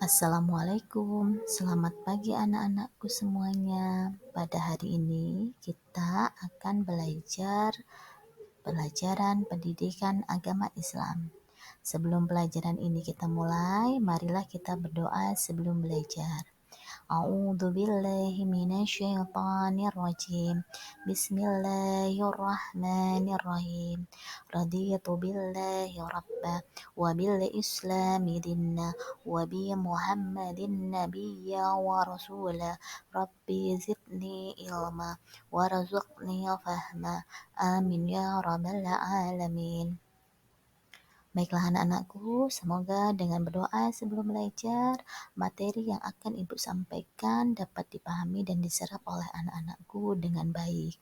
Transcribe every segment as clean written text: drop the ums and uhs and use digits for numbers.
Assalamualaikum, selamat pagi anak-anakku semuanya. Pada hari ini kita akan belajar pelajaran pendidikan agama Islam. Sebelum pelajaran ini kita mulai, marilah kita berdoa sebelum belajar. A'udzu billahi minasyaitonir rajim. Bismillahirrahmanirrahim. Raditu billahi rabba wa bil islami dinna wa bi Muhammadin nabiyya wa rasula. Rabbi zidni ilma warzuqni fahma. Amin ya rabbal alamin. Baiklah anak-anakku, semoga dengan berdoa sebelum belajar, materi yang akan Ibu sampaikan dapat dipahami dan diserap oleh anak-anakku dengan baik.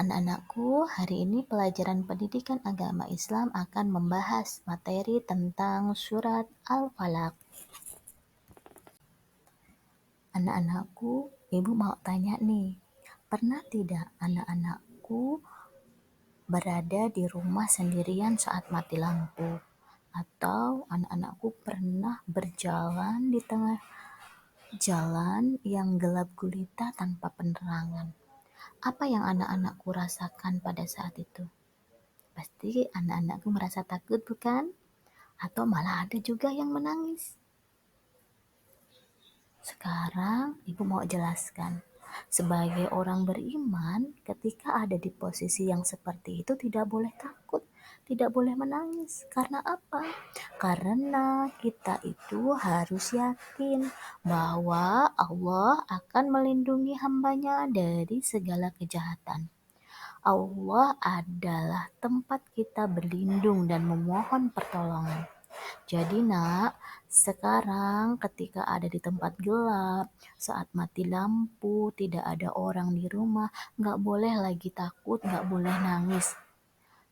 Anak-anakku, hari ini pelajaran pendidikan agama Islam akan membahas materi tentang surat Al-Falaq. Anak-anakku, Ibu mau tanya nih, pernah tidak anak-anakku berada di rumah sendirian saat mati lampu? Atau anak-anakku pernah berjalan di tengah jalan yang gelap gulita tanpa penerangan? Apa yang anak-anakku rasakan pada saat itu? Pasti anak-anakku merasa takut, bukan? Atau malah ada juga yang menangis. Sekarang Ibu mau jelaskan. Sebagai orang beriman, ketika ada di posisi yang seperti itu tidak boleh takut, tidak boleh menangis. Karena apa? Karena kita itu harus yakin bahwa Allah akan melindungi hambanya dari segala kejahatan. Allah adalah tempat kita berlindung dan memohon pertolongan. Jadi nak, sekarang ketika ada di tempat gelap, saat mati lampu, tidak ada orang di rumah, nggak boleh lagi takut, nggak boleh nangis.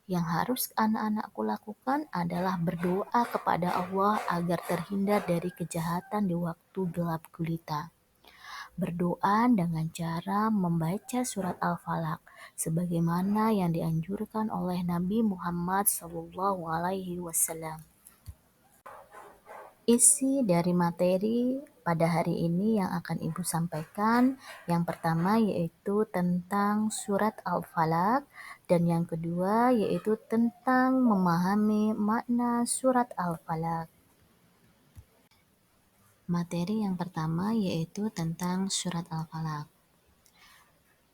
Yang harus anak-anakku lakukan adalah berdoa kepada Allah agar terhindar dari kejahatan di waktu gelap gulita. Berdoa dengan cara membaca surat Al-Falaq sebagaimana yang dianjurkan oleh Nabi Muhammad SAW. Isi dari materi pada hari ini yang akan Ibu sampaikan, yang pertama yaitu tentang surat Al-Falaq, dan yang kedua yaitu tentang memahami makna surat Al-Falaq. Materi yang pertama yaitu tentang surat Al-Falaq.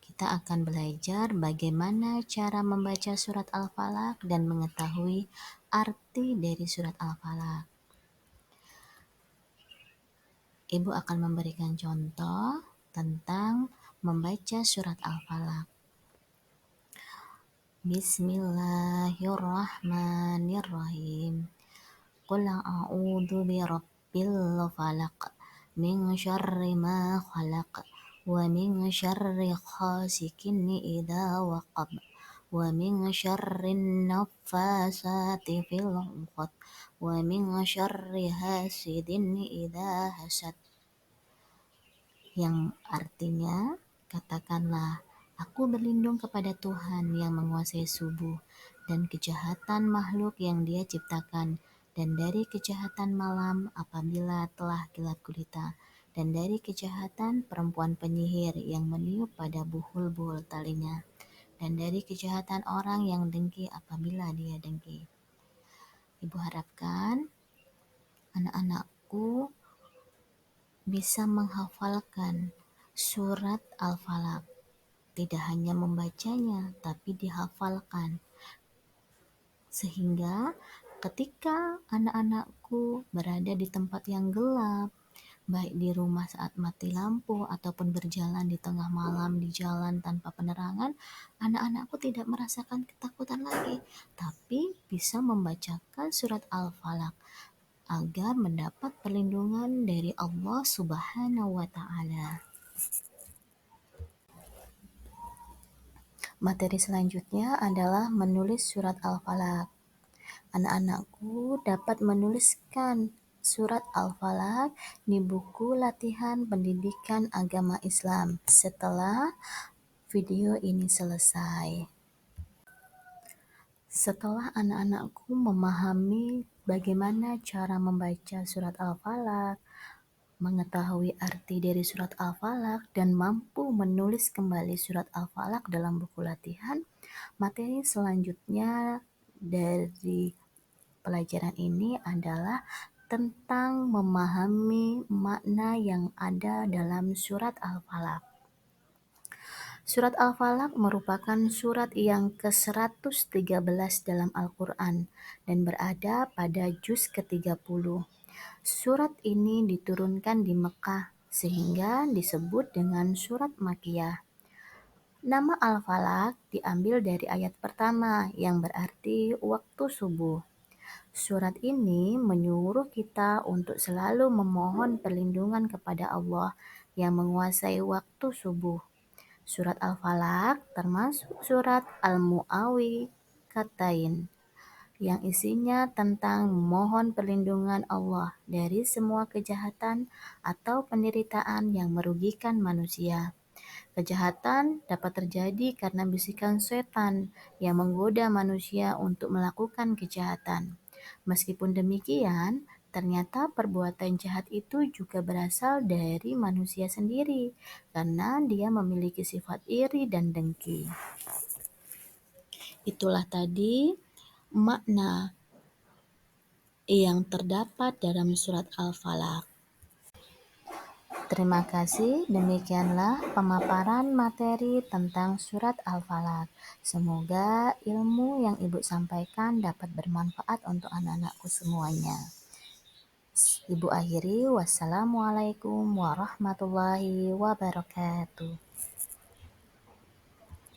Kita akan belajar bagaimana cara membaca surat Al-Falaq dan mengetahui arti dari surat Al-Falaq. Ibu akan memberikan contoh tentang membaca surat Al-Falaq. Bismillahirrahmanirrahim. Qul a'udzu birabbil falaq min syarri ma khalaq wa min syarri ghasikin idza waqab wa min syarri naffasati fil 'uqad wa min syarri hasidin idza hasad. Yang artinya, katakanlah, aku berlindung kepada Tuhan yang menguasai subuh dan kejahatan makhluk yang Dia ciptakan, dan dari kejahatan malam apabila telah gelap gulita, dan dari kejahatan perempuan penyihir yang meniup pada buhul-buhul talinya, dan dari kejahatan orang yang dengki apabila dia dengki. Ibu harapkan anak-anakku bisa menghafalkan surat Al-Falaq. Tidak hanya membacanya, tapi dihafalkan. Sehingga ketika anak-anakku berada di tempat yang gelap, baik di rumah saat mati lampu ataupun berjalan di tengah malam di jalan tanpa penerangan, anak-anakku tidak merasakan ketakutan lagi, tapi bisa membacakan surat Al-Falaq agar mendapat perlindungan dari Allah Subhanahu wa Ta'ala. Materi selanjutnya adalah menulis surat Al-Falaq. Anak-anakku dapat menuliskan surat Al-Falaq di buku latihan pendidikan agama Islam setelah video ini selesai. Setelah anak-anakku memahami bagaimana cara membaca surat Al-Falaq, mengetahui arti dari surat Al-Falaq, dan mampu menulis kembali surat Al-Falaq dalam buku latihan. Materi selanjutnya dari pelajaran ini adalah tentang memahami makna yang ada dalam surat Al-Falaq. Surat Al-Falaq merupakan surat yang ke-113 dalam Al-Quran dan berada pada juz ke-30. Surat ini diturunkan di Mekah sehingga disebut dengan surat Makkiyah. Nama Al-Falaq diambil dari ayat pertama yang berarti waktu subuh. Surat ini menyuruh kita untuk selalu memohon perlindungan kepada Allah yang menguasai waktu subuh. Surat Al-Falaq termasuk surat Al-Mu'awwidhatain yang isinya tentang memohon perlindungan Allah dari semua kejahatan atau penderitaan yang merugikan manusia. Kejahatan dapat terjadi karena bisikan setan yang menggoda manusia untuk melakukan kejahatan. Meskipun demikian, ternyata perbuatan jahat itu juga berasal dari manusia sendiri, karena dia memiliki sifat iri dan dengki. Itulah tadi makna yang terdapat dalam surat Al-Falaq. Terima kasih, demikianlah pemaparan materi tentang surat Al-Falaq. Semoga ilmu yang Ibu sampaikan dapat bermanfaat untuk anak-anakku semuanya. Ibu akhiri, wassalamualaikum warahmatullahi wabarakatuh.